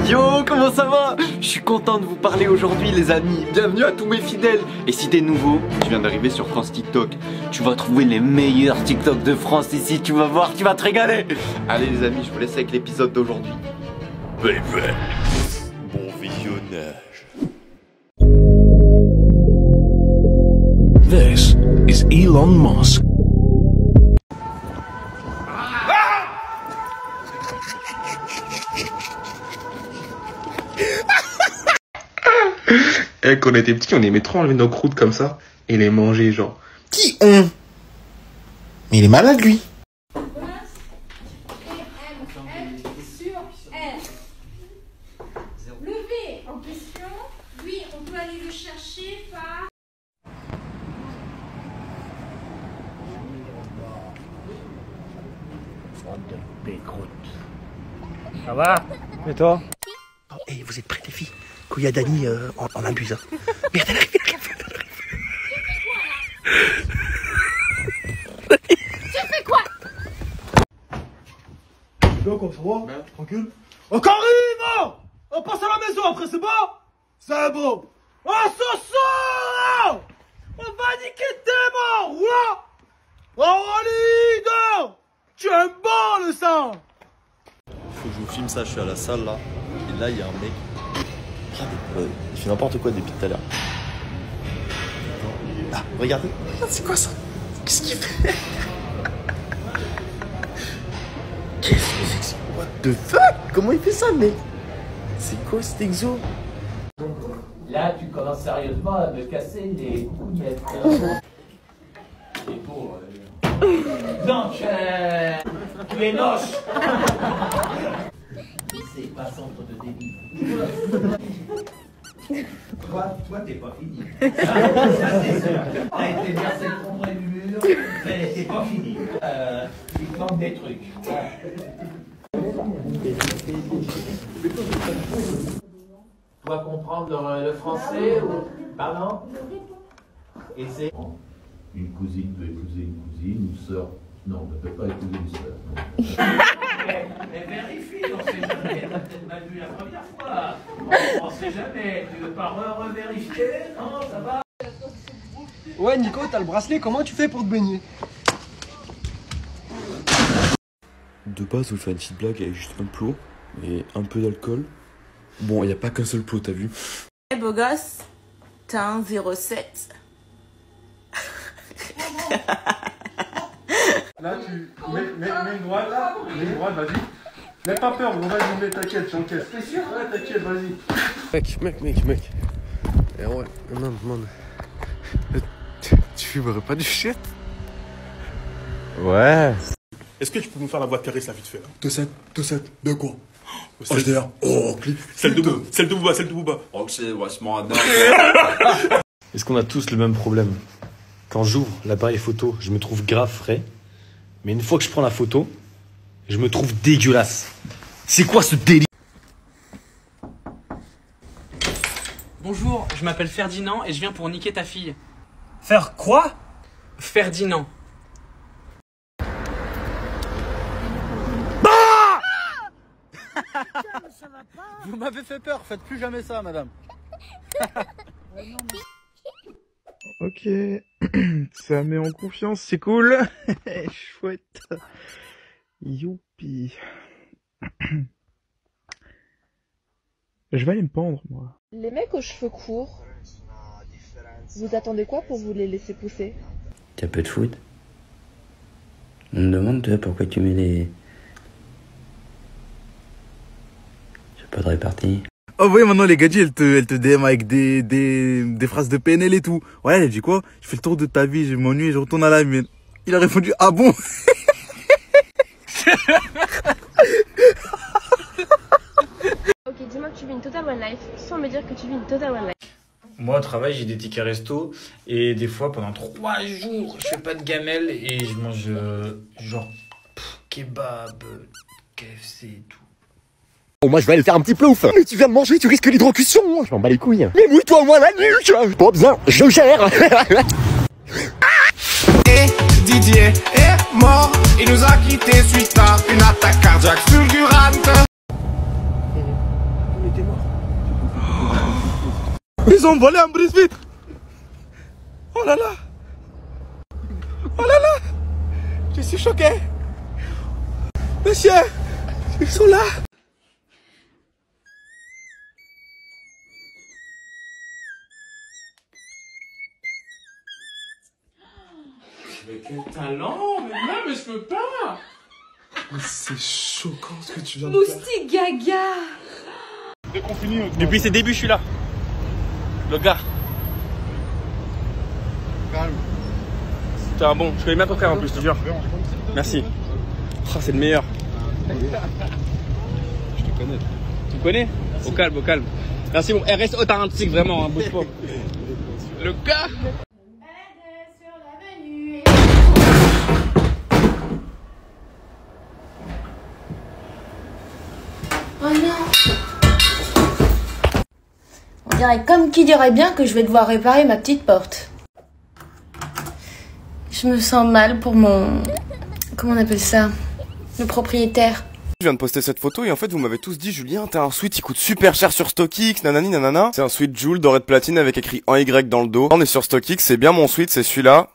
Yo, comment ça va? Je suis content de vous parler aujourd'hui les amis. Bienvenue à tous mes fidèles. Et si t'es nouveau, tu viens d'arriver sur France TikTok, tu vas trouver les meilleurs TikTok de France ici. Tu vas voir, tu vas te régaler. Allez les amis, je vous laisse avec l'épisode d'aujourd'hui. Bon visionnage. This is Elon Musk. Eh, quand on était petits, on aimait trop enlever nos croûtes comme ça et les manger, genre. Qui on? Mais il est malade, lui. Levé en question, lui, on peut aller le chercher par... Ça va? Et toi? Oh, hey, vous êtes prêts les filles? Qu'il y a Dani en abuse. Merde, elle arrive, Tu fais quoi? Là, comme ça va? Tranquille? On arrive! On passe à la maison après, c'est bon? C'est bon! Oh, Soso! On va niquer tes morts! Ouah! Oh, Walid! Tu aimes bon le sang! Faut que je vous filme ça, je suis à la salle là. Et là, il y a un mec. Il fait n'importe quoi depuis tout à l'heure. Ah, regardez. Regarde, c'est quoi ça? Qu'est-ce qu'il fait? Qu'est-ce que c'est que ça? What the fuck? Comment il fait ça, mec? C'est quoi cet exo? Là, tu commences sérieusement à me casser les couillettes. Et pour... Donc, tu es moche. C'est pas centre de débit. Toi, t'es pas fini. Ça, c'est sûr. T'as été versé contre le mur, mais c'est pas fini. Il te manque des trucs. Tu dois comprendre le français ou... Pardon? Et c'est... Une cousine peut épouser une cousine, une sœur. Non, on ne peut pas épouser une sœur. Mais vérifie, on ne sait jamais. T'as peut-être mal vu la première fois. On ne sait jamais. Tu veux pas revérifier? Non, ça va? Ouais, Nico, t'as le bracelet, comment tu fais pour te baigner? De base, vous faites une petite blague avec juste un plot et un peu d'alcool. Bon, il n'y a pas qu'un seul plot, t'as vu? Hey, beau gosse, t'as un 07. Là, tu mets une droite, là. Mets une droite, vas-y. N'aie pas peur, on va zoomer, t'inquiète, j'encaisse. T'es sûr? Ouais, t'inquiète, vas-y. Mec. Eh ouais, non. Tu fumerais pas du shit? Ouais. Est-ce que tu peux nous faire la voix de Caris là vite fait? 2-7, de quoi? HDR. Oh, clip. Celle de Booba. Oh, c'est vachement. Est-ce qu'on a tous le même problème? Quand j'ouvre l'appareil photo, je me trouve grave frais. Mais une fois que je prends la photo, je me trouve dégueulasse. C'est quoi ce délire? Bonjour, je m'appelle Ferdinand et je viens pour niquer ta fille. Faire quoi? Ferdinand. Vous m'avez fait peur, faites plus jamais ça, madame. Ok, ça met en confiance, c'est cool. Chouette. Youpi. Je vais aller me pendre, moi. Les mecs aux cheveux courts, vous attendez quoi pour vous les laisser pousser? T'as peu de foot? On me demande, toi, pourquoi tu mets des... J'ai pas de répartie. Oh oui, maintenant les gadgets, elle te DM avec des phrases de PNL et tout. Ouais, elle a dit quoi? Je fais le tour de ta vie, je m'ennuie et je retourne à la mienne. Il a répondu, ah bon? Ok, dis-moi que tu vis une total one life, sans me dire que tu vis une total one life. Moi au travail j'ai des tickets resto et des fois pendant 3 jours je fais pas de gamelle et je mange genre kebab, KFC et tout. Oh, moi je vais aller faire un petit plouf. Mais tu viens de manger, tu risques l'hydrocution. Je m'en bats les couilles. Mais mouille-toi au moins la nuque. Pas besoin, je gère. Et Didier est mort. Il nous a quittés suite à une attaque cardiaque fulgurante. ils ont volé un brise-vitre. Oh là là. Oh là là. Je suis choqué. Monsieur, ils sont là. Mais quel talent! Mais je peux pas! Mais c'est choquant ce que tu viens de faire. Moustique Gaga. Dès qu'on finit, Depuis ses débuts, je suis là. Le gars. calme. T'es un bon. Je connais bien ton frère en plus, je te jure. Merci. Oh, c'est le meilleur. Je te connais. Tu me connais? Au calme, au calme. Merci, bon. RS authentique, vraiment, hein, bouge pas. Le gars. Oh non. On dirait comme qui dirait bien que je vais devoir réparer ma petite porte. Je me sens mal pour mon... Comment on appelle ça? Le propriétaire. Je viens de poster cette photo et en fait vous m'avez tous dit Julien t'as un sweat, il coûte super cher sur StockX, nanani nanana. C'est un sweat Joule doré de platine avec écrit en Y dans le dos. On est sur StockX, c'est bien mon sweat, c'est celui-là.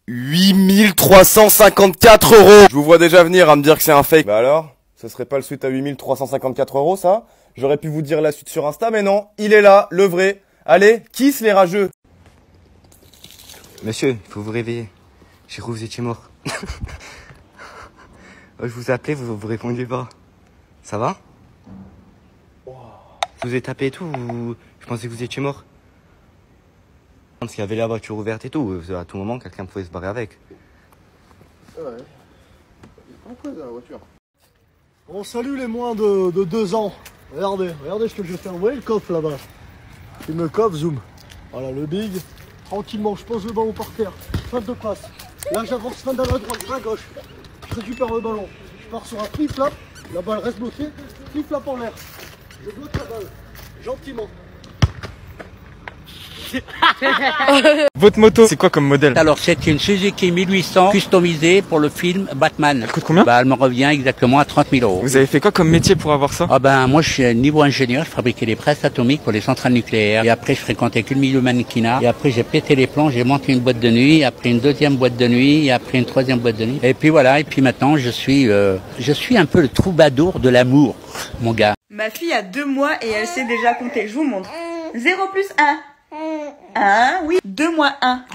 8354 €. Je vous vois déjà venir à me dire que c'est un fake. Bah alors, ce serait pas le sweat à 8354 € ça? J'aurais pu vous dire la suite sur Insta mais non, il est là, le vrai. Allez, kiss les rageux. Monsieur, il faut vous réveiller. J'ai cru que vous étiez mort. Je vous appelais, vous répondiez pas. Ça va? Je vous ai tapé et tout, je pensais que vous étiez mort. Parce qu'il y avait la voiture ouverte et tout, à tout moment quelqu'un pouvait se barrer avec. Ouais. Pourquoi dans la voiture? On salue les moins de 2 ans. Regardez ce que je fais. Vous voyez le coffre là-bas? Il me coffre, zoom. Voilà le big. Tranquillement, je pose le ballon par terre. Fin de passe. Là j'avance fin à la droite, fin à gauche. Je récupère le ballon. Je pars sur un flip-flap. La balle reste bloquée. Flip-flap en l'air. Je bloque la balle. Gentiment. Votre moto, c'est quoi comme modèle? Alors c'est une Suzuki 1800 customisée pour le film Batman. Elle coûte combien? Bah elle me revient exactement à 30 000 €. Vous avez fait quoi comme métier pour avoir ça? Ah ben moi je suis niveau ingénieur, je fabriquais des presses atomiques pour les centrales nucléaires. Et après je fréquentais que le milieu mannequinat. Et après j'ai pété les plombs, j'ai monté une boîte de nuit, après une deuxième boîte de nuit, et après une troisième boîte de nuit. Et puis voilà, et puis maintenant je suis un peu le troubadour de l'amour, mon gars. Ma fille a 2 mois et elle sait déjà compter, je vous montre. 0 plus 1. 1, oui. 2 moins 1.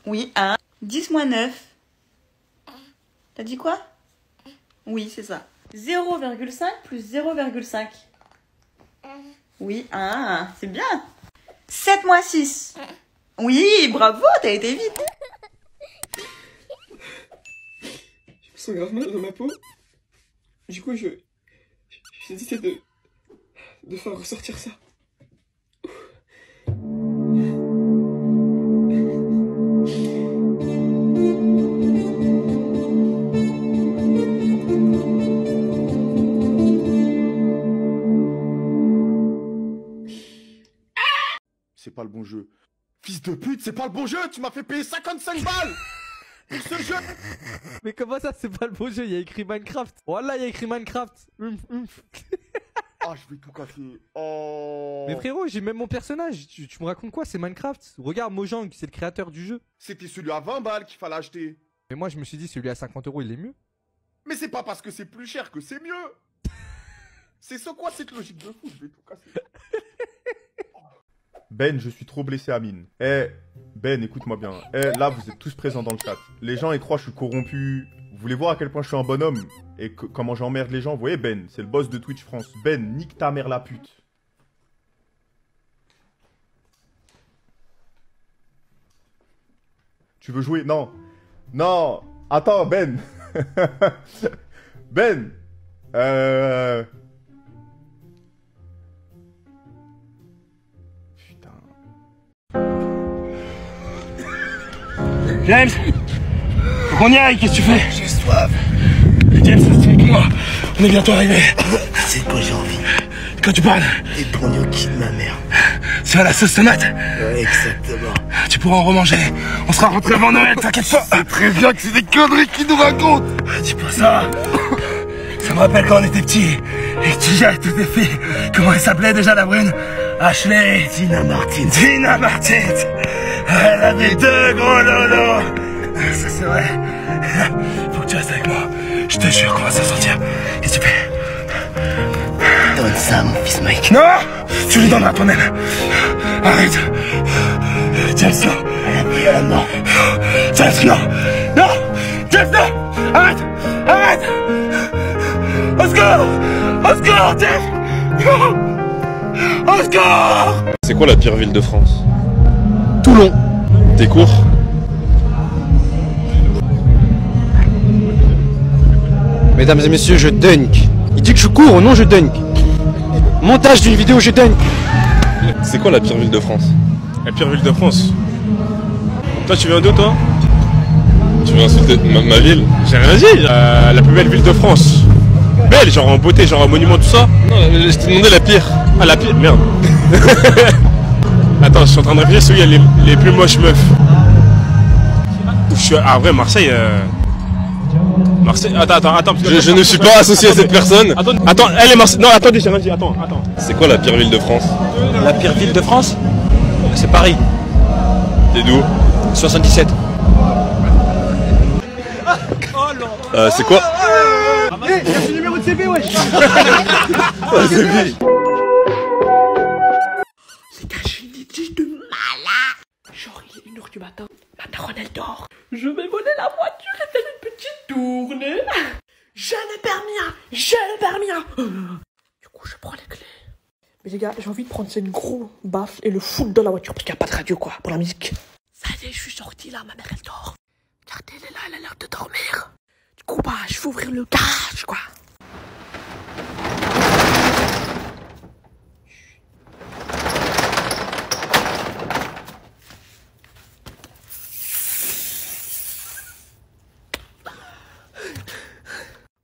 Oui, 1. 10 moins 9. T'as dit quoi? Oui, c'est ça. 0,5 plus 0,5. Oui, 1. C'est bien. 7 moins 6. Oui, bravo, t'as été vite. Je me sens grave mal dans ma peau. Du coup, j'ai décidé de faire ressortir ça. C'est pas le bon jeu. Fils de pute, c'est pas le bon jeu. Tu m'as fait payer 55 balles pour ce jeu. Mais comment ça, c'est pas le bon jeu? Il y a écrit Minecraft. Voilà, il y a écrit Minecraft. Ah, je vais tout casser. Oh. Mais frérot, j'ai même mon personnage. Tu me racontes quoi? C'est Minecraft. Regarde, Mojang, c'est le créateur du jeu. C'était celui à 20 balles qu'il fallait acheter. Mais moi, je me suis dit, celui à 50 €, il est mieux. Mais c'est pas parce que c'est plus cher que c'est mieux. C'est quoi cette logique de fou? Je vais tout casser. Ben, je suis trop blessé, Amine. Eh, Ben, écoute-moi bien. Eh, là, vous êtes tous présents dans le chat. Les gens, ils croient que je suis corrompu. Vous voulez voir à quel point je suis un bonhomme et comment j'emmerde les gens? Vous voyez, Ben, c'est le boss de Twitch France. Ben, nique ta mère la pute. Tu veux jouer? Non. Non. Attends, Ben. Ben. James, faut qu'on y aille, qu'est-ce que tu fais? J'ai soif. James, reste avec moi. On est bientôt arrivé. C'est quoi j'ai envie? Quand tu parles? Des bons gnocchis de ma mère. C'est à la sauce tomate? Ouais, exactement. Tu pourras en remanger. On sera rentré avant Noël, t'inquiète pas. C'est très bien que c'est des conneries qu'ils nous racontent. Dis pas ça. Ça me rappelle quand on était petits et que tu jettes toutes tes filles. Comment elle s'appelait déjà, la brune? Ashley. Dina Martin. Dina Martin. Elle avait 2 gros lolos. Ça c'est vrai. Faut que tu restes avec moi. Je te jure qu'on va s'en sortir. Qu'est-ce que tu fais? Donne ça, mon fils Mike. Non! Tu lui donneras ton aile. Arrête. James, non. Elle a pris à la mort. James, non. Non! James, non! Arrête! Arrête! Au secours! Au secours, James! Au secours! C'est quoi la pire ville de France? Toulon. T'es court? Mesdames et messieurs, je dunk. Il dit que je cours, non je dunk. Montage d'une vidéo, je dunk. C'est quoi la pire ville de France? La pire ville de France. Toi, tu viens d'où, toi? Tu veux insulter ma ville? J'ai rien dit. La plus belle ville de France. Belle, genre en beauté, genre en monument, tout ça? Non, je t'ai demandé la pire. Ah, la pire? Merde. Attends, je suis en train de réfléchir celui où il y a les plus moches meufs. Ah, vrai, Marseille. Marseille. Attends. Je ne suis pas associé à cette personne. Attends, elle est Marseille. Non, attendez, j'ai rien dit. Attends. C'est quoi la pire ville de France? La pire ville de France? C'est Paris. T'es d'où? 77. C'est quoi? Hé, j'ai le numéro de CB, wesh. C'est lui. C'est un génétique de malade. Genre, il est 1h du matin, ma daronne elle dort. Je vais voler la voiture et faire une petite tournée. J'ai le permis. Du coup, je prends les clés. Mais les gars, j'ai envie de prendre cette gros baffe et le foutre dans la voiture parce qu'il n'y a pas de radio, quoi, pour la musique. Ça y est, je suis sorti là, ma mère elle dort. Regardez, elle est là, elle a l'air de dormir. Du coup, bah, je vais ouvrir le garage, quoi.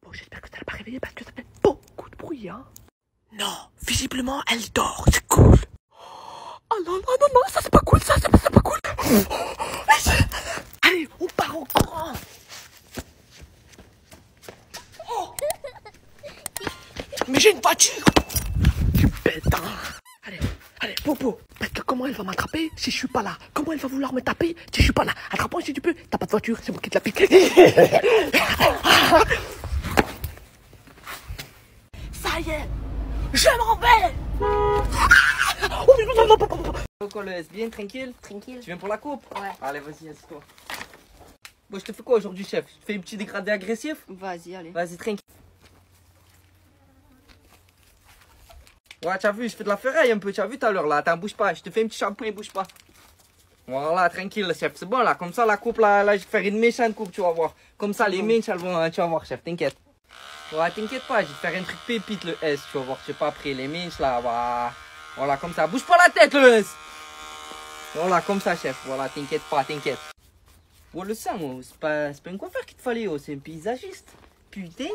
Bon, j'espère que ça l'a pas réveillée parce que ça fait beaucoup de bruit, hein. Non, visiblement, elle dort, c'est cool. Oh non, ça c'est pas cool, ça c'est pas cool. Allez, on part en courant. Oh. Mais j'ai une voiture. Tu bête, hein. Allez, Popo. Parce que comment elle va m'attraper si je suis pas là? Comment elle va vouloir me taper si je suis pas là? Attrape-moi si tu peux. T'as pas de voiture, c'est moi qui te la pique. Ça y est, je m'en vais. Oh non. Colleuse, bien tranquille. Tranquille. Tu viens pour la coupe? Ouais. Allez, vas-y, assieds-toi. Bon, je te fais quoi aujourd'hui, chef? Je te fais un petit dégradé agressif? Vas-y, allez. Vas-y, tranquille. Ouais, t'as vu, je fais de la ferraille un peu, t'as vu tout à l'heure là, attends, bouge pas, je te fais un petit shampoing, bouge pas. Voilà, tranquille, chef, c'est bon là, comme ça la coupe là, je vais faire une méchante coupe, tu vas voir. Comme ça, les minches, elles vont, tu vas voir, chef, t'inquiète. Ouais, t'inquiète pas, je vais te faire un truc pépite, le S, tu vas voir, je sais pas, après les minches là, voilà, comme ça, bouge pas la tête, le S. Voilà, comme ça, chef, voilà, t'inquiète pas, t'inquiète. Oh, le sang, oh, c'est pas un coiffeur qu'il te fallait, oh, c'est un paysagiste. Putain.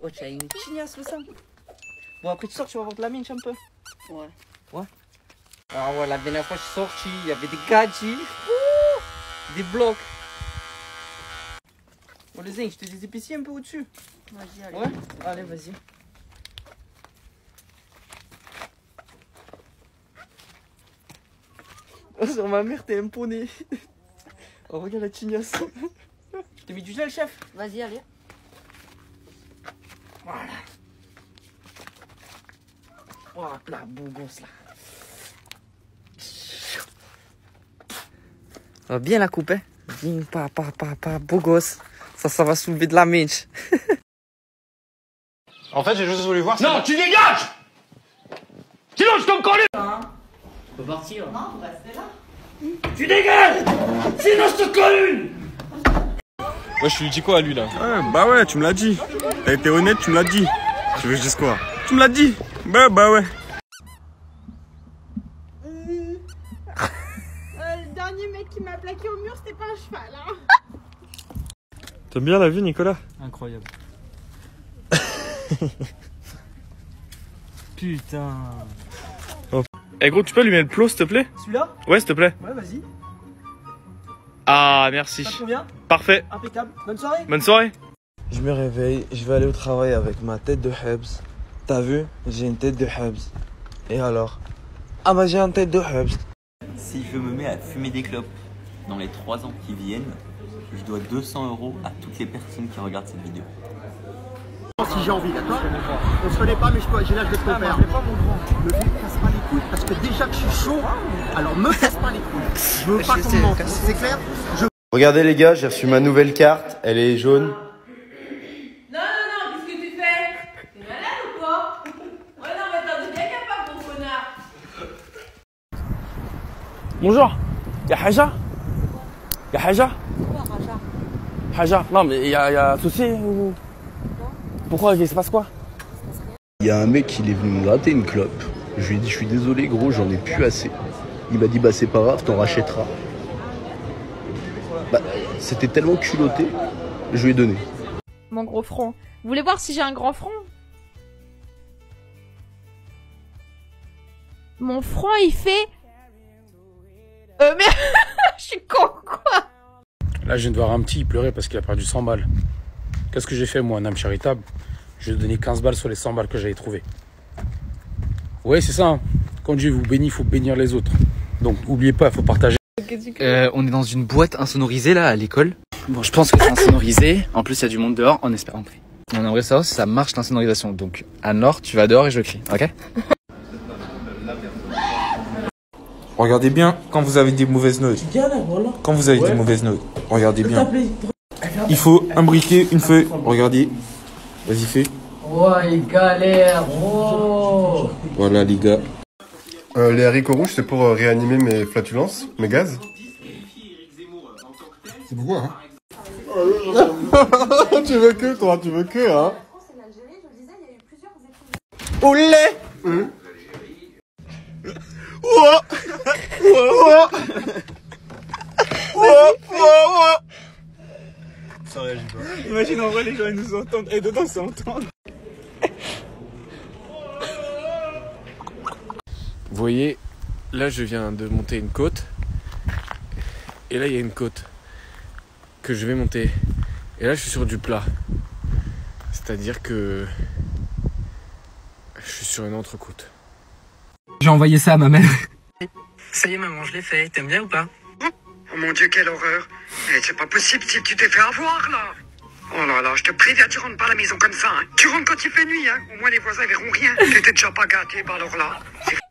Oh, tu as une chignasse, le sang. Bon, après tu sors, tu vas voir de la minche un peu. Ouais. Ah ouais, la dernière fois je suis sorti, il y avait des gadgets, des blocs. Bon, les zinc, je te les épicies un peu au-dessus. Vas-y, allez. Ouais, allez, vas-y. Oh, sur ma mère, t'es un poney. Oh, regarde la chignasse. Je t'ai mis du gel, chef. Vas-y, allez. Voilà. Oh, là, beau gosse, là. Ça va bien la coupe, hein. Bien, pas, beau gosse. Ça va soulever de la minche. En fait, j'ai juste voulu voir si... Non, tu dégages. Sinon, je t'en colle. Faut partir. Non, on va rester là. Tu dégages. Sinon, je te colle une. Ouais, je lui dis quoi à lui là? Ouais, bah ouais, tu me l'as dit. T'as été honnête, tu me l'as dit. Tu veux que je dise quoi? Tu me l'as dit. Bah ouais. Le dernier mec qui m'a plaqué au mur, c'était pas un cheval. Hein. T'aimes bien la vie, Nicolas? Incroyable. Putain. Oh. Eh gros, tu peux allumer le plot s'il te plaît? Celui-là? Ouais, s'il te plaît. Ouais, vas-y. Ah, merci. Ça te convient? Parfait. Impeccable. Bonne soirée. Bonne soirée. Je me réveille, je vais aller au travail avec ma tête de Hebs. T'as vu? J'ai une tête de Hebs. Et alors? Ah bah j'ai un tête de hubs. Si je me mets à fumer des clopes dans les 3 ans qui viennent, je dois 200 € à toutes les personnes qui regardent cette vidéo. Si j'ai envie, d'accord? On se connaît pas, mais j'ai l'âge de ton père. Me casse pas les couilles parce que déjà que je suis chaud, alors me casse pas les couilles. Je veux pas qu'on me mente, c'est clair? Regardez les gars, j'ai reçu ma nouvelle carte, elle est jaune. Non, qu'est-ce que tu fais? T'es malade ou quoi? Ouais, non, mais attends, t'es bien capable, mon connard. Bonjour. Y'a Haja? Y'a Haja? Pourquoi Raja? Haja? Non, mais y'a un souci ou... Pourquoi? Il se passe quoi? Il y a un mec, il est venu me gratter une clope. Je lui ai dit, je suis désolé gros, j'en ai plus assez. Il m'a dit, bah c'est pas grave, t'en rachèteras. Bah, c'était tellement culotté, je lui ai donné. Mon gros front. Vous voulez voir si j'ai un grand front? Mon front, il fait... Mais... Je suis con, quoi. Là, je viens de voir un petit, il pleurait parce qu'il a perdu 100 balles. Qu'est-ce que j'ai fait, moi, un âme charitable? Je lui ai donné 15 balles sur les 100 balles que j'avais trouvées. Ouais, c'est ça. Hein. Quand Dieu vous bénit, il faut bénir les autres. Donc, n'oubliez pas, il faut partager. On est dans une boîte insonorisée là à l'école. Bon, je pense que c'est insonorisé. En plus, il y a du monde dehors. On espère entrer. On aimerait savoir si ça marche l'insonorisation. Donc, Anne-Laure, tu vas dehors et je crie, ok? Regardez bien quand vous avez des mauvaises notes. Quand vous avez des mauvaises notes, regardez bien. Il faut imbriquer une feuille. Regardez. Vas-y, fais. Ouais, il galère. Oh. Voilà, les gars. Les haricots rouges, c'est pour réanimer mes flatulences, mes gaz. C'est pourquoi, hein? Tu veux que, toi, tu veux que, hein? Olé. Ça réagit pas. Imagine en vrai les gens ils nous entendent et dedans s'entendent. Vous voyez, là je viens de monter une côte. Et là il y a une côte que je vais monter. Et là je suis sur du plat. C'est-à-dire que je suis sur une autre côte. J'ai envoyé ça à ma mère. Ça y est maman, je l'ai fait. T'aimes bien ou pas? Oh mon Dieu, quelle horreur. C'est pas possible si tu t'es fait avoir, là. Oh là là, je te préviens, tu rentres pas à la maison comme ça. Hein. Tu rentres quand il fait nuit, hein. Au moins les voisins verront rien. T'étais déjà pas gâté, bah alors là.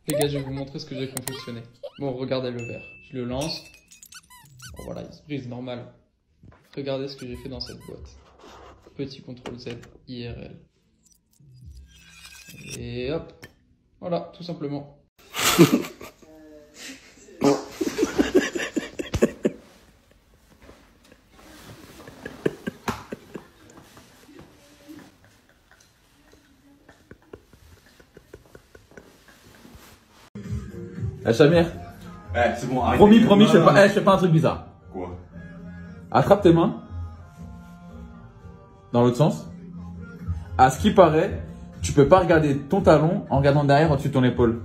Les gars, je vais vous montrer ce que j'ai confectionné. Bon, regardez le verre. Je le lance. Bon, voilà, il se brise normal. Regardez ce que j'ai fait dans cette boîte. Petit CTRL Z IRL. Et hop. Voilà, tout simplement. Samir. Ouais, c'est bon, arrête. Promis, je fais pas un truc bizarre. Quoi? Attrape tes mains. Dans l'autre sens. À ce qui paraît, tu peux pas regarder ton talon en regardant derrière au-dessus de ton épaule.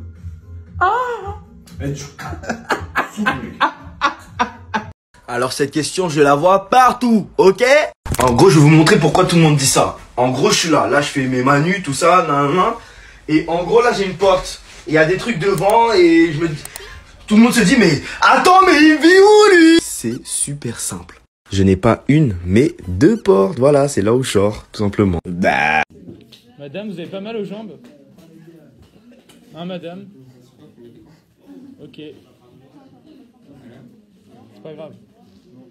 Alors cette question, je la vois partout, ok? En gros, je vais vous montrer pourquoi tout le monde dit ça. En gros, je suis là. Là, je fais mes manus, tout ça, nan. Et en gros, là, j'ai une porte. Il y a des trucs devant et je me dis... Tout le monde se dit, mais attends, mais il vit où, lui? C'est super simple. Je n'ai pas une, mais 2 portes. Voilà, c'est là où je sors, tout simplement. Bah. Madame, vous avez pas mal aux jambes? Hein, madame? Ok. C'est pas grave.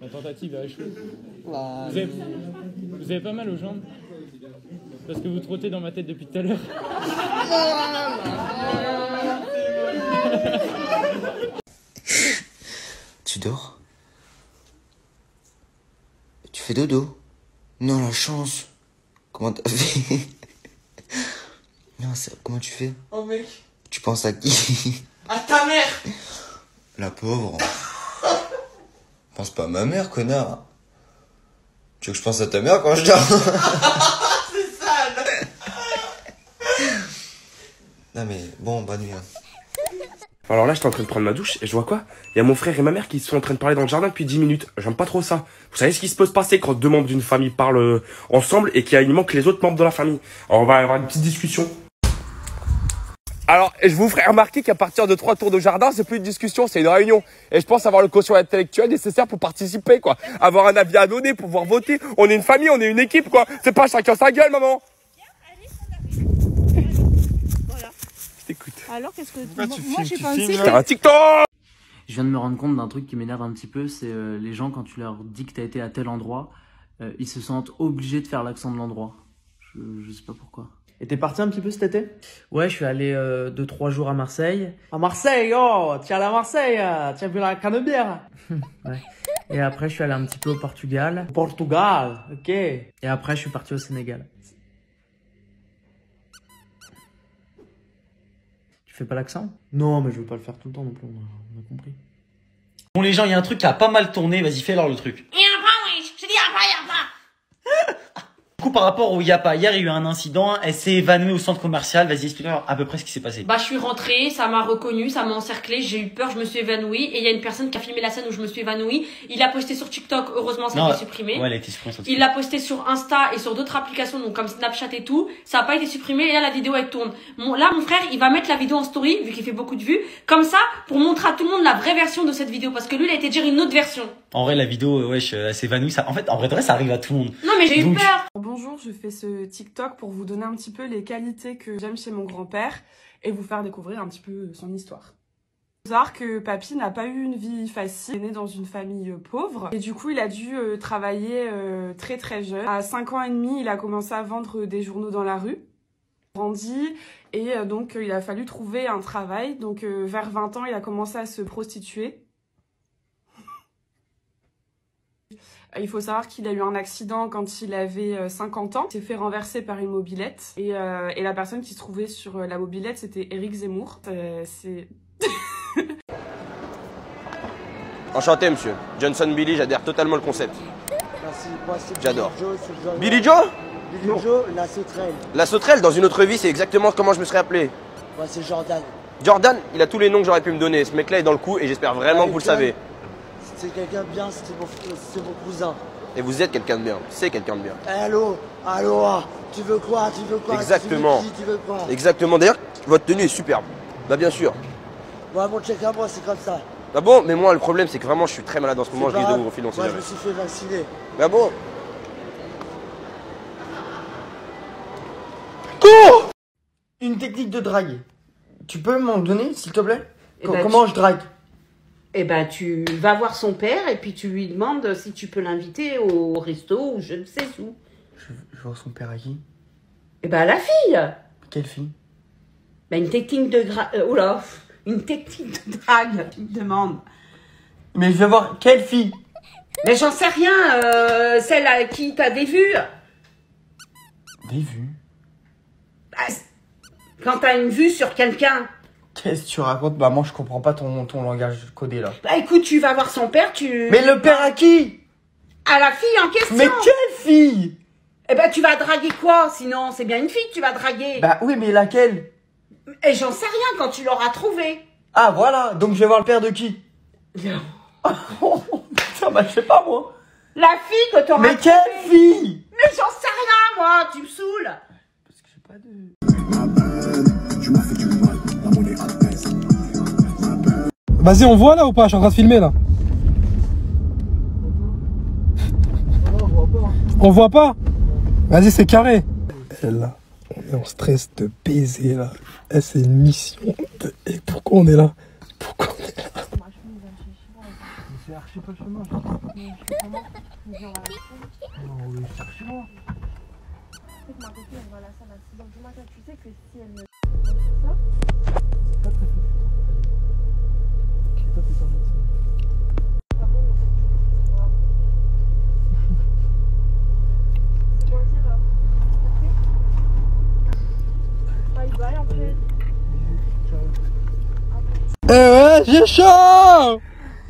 La tentative a échoué. Vous avez pas mal aux jambes? Parce que vous trottez dans ma tête depuis tout à l'heure. Tu dors? Tu fais dodo? Non, la chance. Comment t'as fait? Non, comment tu fais? Oh mec. Tu penses à qui? À ta mère. La pauvre. Pense pas à ma mère, connard. Tu veux que je pense à ta mère quand je dors? C'est sale. Non mais bon, bonne nuit. Alors là, j'étais en train de prendre ma douche et je vois quoi? Il y a mon frère et ma mère qui sont en train de parler dans le jardin depuis 10 minutes. J'aime pas trop ça. Vous savez ce qui se peut se passer quand 2 membres d'une famille parlent ensemble et qu'il manque les autres membres de la famille? Alors on va avoir une petite discussion. Alors, je vous ferai remarquer qu'à partir de 3 tours de jardin, c'est plus une discussion, c'est une réunion. Et je pense avoir le quotient intellectuel nécessaire pour participer, quoi. Avoir un avis à donner, pouvoir voter. On est une famille, on est une équipe, quoi. C'est pas chacun sa gueule, maman. Voilà. Je t'écoute. Alors, qu'est-ce que moi, j'ai pensé. T'as un TikTok. Je viens de me rendre compte d'un truc qui m'énerve un petit peu, c'est les gens, quand tu leur dis que t'as été à tel endroit, ils se sentent obligés de faire l'accent de l'endroit. Je sais pas pourquoi. Et t'es parti un petit peu cet été? Ouais, je suis allé 2-3 jours à Marseille. À Marseille, oh, tu es allé à Marseille, tu as bu la canebière. Ouais. Et après, je suis allé un petit peu au Portugal. Portugal, ok. Et après, je suis parti au Sénégal. Tu fais pas l'accent? Non, mais je veux pas le faire tout le temps non plus, on a compris. Bon les gens, il y a un truc qui a pas mal tourné, vas-y fais alors le truc. Du coup par rapport au Yapa, hier il y a eu un incident, elle s'est évanouie au centre commercial, vas-y explique-moi à peu près ce qui s'est passé. Bah je suis rentrée, ça m'a reconnu, ça m'a encerclé, j'ai eu peur, je me suis évanouie et il y a une personne qui a filmé la scène où je me suis évanouie. Il l'a posté sur TikTok, heureusement ça a été supprimé. Ouais, elle a été supprimée. Il l'a posté sur Insta et sur d'autres applications donc comme Snapchat et tout, ça a pas été supprimé et là la vidéo elle tourne. Là mon frère il va mettre la vidéo en story vu qu'il fait beaucoup de vues, comme ça pour montrer à tout le monde la vraie version de cette vidéo parce que lui il a été dire une autre version. En vrai la vidéo, wesh, elle s'évanouit, ça, en fait en vrai de vrai ça arrive à tout le monde. Non mais j'ai eu peur. Bonjour, je fais ce TikTok pour vous donner un petit peu les qualités que j'aime chez mon grand-père et vous faire découvrir un petit peu son histoire. Il faut savoir que papy n'a pas eu une vie facile, il est né dans une famille pauvre et du coup il a dû travailler très très jeune. À 5 ans et demi, il a commencé à vendre des journaux dans la rue. Grandi et donc il a fallu trouver un travail. Donc vers 20 ans, il a commencé à se prostituer. Il faut savoir qu'il a eu un accident quand il avait 50 ans. Il s'est fait renverser par une mobilette. Et la personne qui se trouvait sur la mobilette, c'était Éric Zemmour. C'est... Enchanté, monsieur. Johnson Billy, j'adhère totalement le concept. Merci. Moi, c'est J'adore. Billy Billy Joe Billy Joe, la sauterelle. La sauterelle, dans une autre vie, c'est exactement comment je me serais appelé. Moi, c'est Jordan. Jordan, il a tous les noms que j'aurais pu me donner. Ce mec-là est dans le coup et j'espère vraiment que vous le savez. C'est quelqu'un de bien, c'est mon cousin. Et vous êtes quelqu'un de bien, c'est quelqu'un de bien. Allô, tu veux quoi, tu veux quoi? Exactement. Tu veux quoi? Exactement, d'ailleurs, votre tenue est superbe. Bah bien sûr. Ouais, mon check à moi, c'est comme ça. Bah bon, mais moi le problème c'est que vraiment je suis très malade en ce moment, je risque de vous refiler, on sait Moi, jamais. je me suis fait vacciner. Bah bon. Cours! Une technique de drague. Tu peux m'en donner, s'il te plaît? Comment je drague? Eh ben, tu vas voir son père et puis tu lui demandes si tu peux l'inviter au resto ou je ne sais où. Je vois son père à qui? Eh ben, à la fille. Quelle fille? Ben, une technique de une technique de drague, tu me demandes. Mais je vais voir quelle fille? Mais j'en sais rien, celle à qui t'as des vues. Des vues? Quand t'as une vue sur quelqu'un. Qu'est-ce que tu racontes, maman? Je comprends pas ton langage codé là. Bah écoute, tu vas voir son père, tu... Mais le père à qui? À la fille en question. Mais quelle fille? Eh ben tu vas draguer quoi? Sinon, c'est bien une fille que tu vas draguer. Bah oui, mais laquelle? Et j'en sais rien quand tu l'auras trouvée. Ah voilà, donc je vais voir le père de qui? Putain, bah je sais pas moi. La fille que t'auras Mais quelle fille? Mais j'en sais rien moi, tu me saoules. Parce que j'ai pas de... Vas-y, on voit là ou pas? Je suis en train de filmer là. On voit pas? Vas-y, c'est carré. Elle là, on est en stress de baiser là. Eh, c'est une mission. Et pourquoi on est là? Pourquoi on est là? C'est archi pas chez moi. Non, oui, c'est archi moi. Ma copine, elle va à la salle à 6h du matin. Tu sais que si elle me... C'est pas très fou. Toi, t'es pas médecin. Eh ouais, j'ai chaud!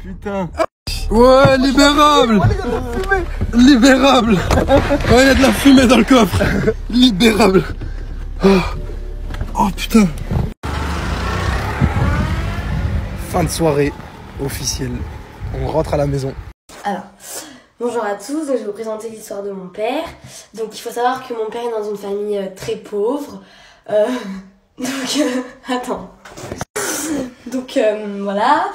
Putain. Ouais, libérable! Libérable! Ouais, il y a de la fumée dans le coffre! Libérable! Oh putain! Fin de soirée officielle. On rentre à la maison. Alors, bonjour à tous, donc je vais vous présenter l'histoire de mon père. Donc il faut savoir que mon père est dans une famille très pauvre. Donc, attends. Donc, voilà.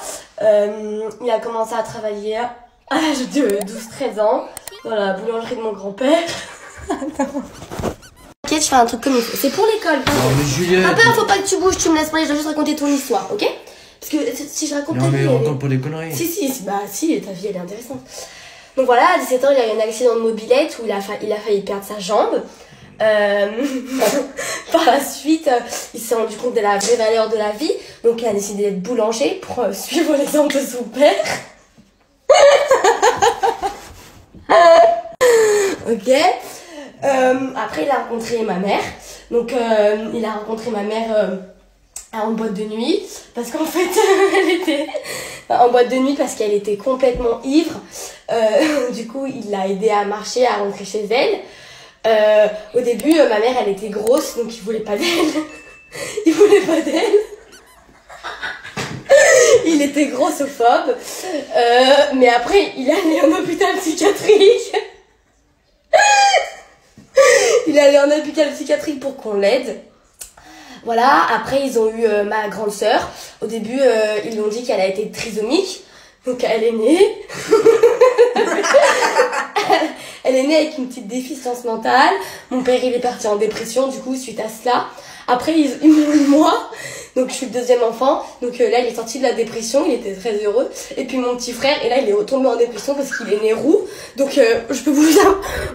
Il a commencé à travailler à l'âge de 12-13 ans dans la boulangerie de mon grand-père. Attends. Ok, je fais un truc comme il faut. C'est pour l'école. Non, mais Juliette. Papa, faut pas que tu bouges, tu me laisses parler, je dois juste raconter ton histoire, ok? Parce que si je raconte ta vie. Non, mais on tombe pour des conneries. Si, bah si, ta vie elle est intéressante. Donc voilà, à 17 ans, il a eu un accident de mobilette où il a failli perdre sa jambe. Par la suite, il s'est rendu compte de la vraie valeur de la vie. Donc il a décidé d'être boulanger pour suivre l'exemple de son père. Ok. Après, il a rencontré ma mère. Donc il a rencontré ma mère en boîte de nuit. Parce qu'en fait, elle était en boîte de nuit parce qu'elle était complètement ivre. Du coup, il l'a aidée à marcher, à rentrer chez elle. Au début, ma mère, elle était grosse, donc il voulait pas d'elle. Il voulait pas d'elle. Il était grossophobe. Mais après, il est allé en hôpital psychiatrique. Il est allé en hôpital psychiatrique pour qu'on l'aide. Voilà, après ils ont eu ma grande sœur. Au début, ils lui ont dit qu'elle a été trisomique. Donc elle est née. Elle est née avec une petite déficience mentale. Mon père, il est parti en dépression, du coup, suite à cela. Après, ils m'ont eu moi. Donc je suis le deuxième enfant. Donc là, il est sorti de la dépression, il était très heureux. Et puis mon petit frère, et là, il est retombé en dépression parce qu'il est né roux. Donc je peux vous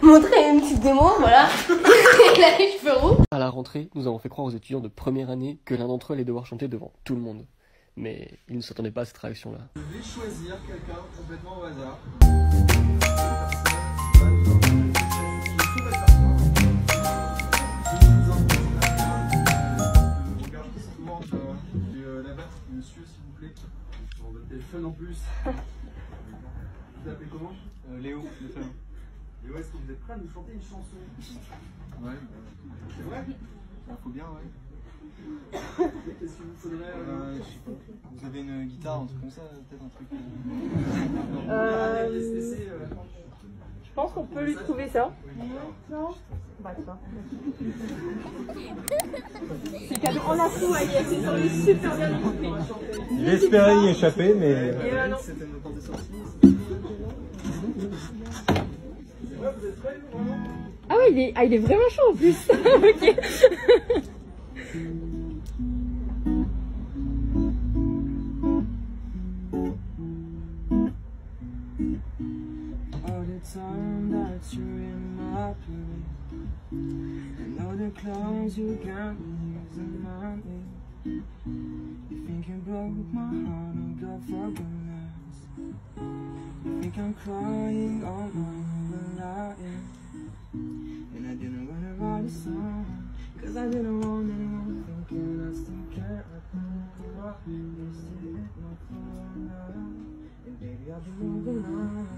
montrer une petite démo, voilà. Il a les cheveux roux. À la rentrée, nous avons fait croire aux étudiants de première année que l'un d'entre eux allait devoir chanter devant tout le monde. Mais ils ne s'attendaient pas à cette réaction-là. Je vais choisir quelqu'un complètement au hasard. Monsieur, s'il vous plaît, sur votre téléphone en plus. Vous appelez comment? Léo, le fameux. Léo, est-ce que vous êtes prêt à nous chanter une chanson? Ouais, c'est vrai? Ça faut bien, ouais. Qu'est-ce qu'il vous faudrait? Je sais pas. Vous avez une guitare, un truc comme ça, peut-être un truc. Je pense qu'on peut lui trouver ça. Non? Bah, ça. C'est cadeau. On a tout, Agnès, c'est sur lui super bien compris. Il espérait y échapper, mais. C'était notre temps de sortie. Ah ouais, il est vraiment chaud en plus. Ok. Time that you're in my place, I know the clothes you got me using my name. You think you broke my heart, oh God, for goodness. You think I'm crying all night, but lying. And I didn't want to write a song, cause I didn't want anyone thinking I still can't remember. You still hit my phone now, and baby I've been moving on.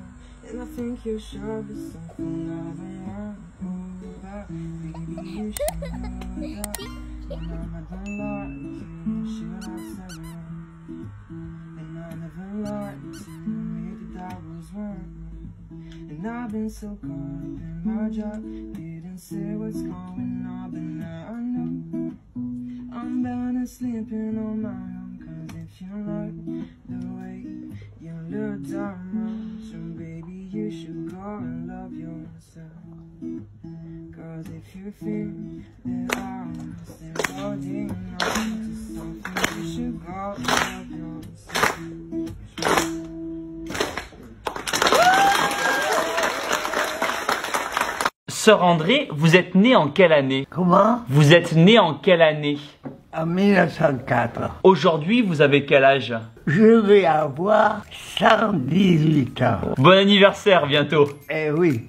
And I think you should be something I don't want over. Maybe you should know that. And I don't like you, should have said it. And I never lied to you, maybe that was wrong. And I've been so caught up in my job, didn't say what's going on, but now I know I'm better sleeping on my own. Cause if you like the way you look down, so baby you should go and love yourself. Cause if you think that I'm still holding on to something, you should go and love yourself. Sœur André, vous êtes née en quelle année? Comment? Vous êtes née en quelle année? En 1904. Aujourd'hui, vous avez quel âge? Je vais avoir 118 ans. Bon anniversaire bientôt. Eh oui.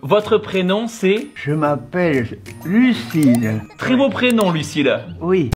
Votre prénom c'est? Je m'appelle Lucille. Très beau prénom, Lucille. Oui.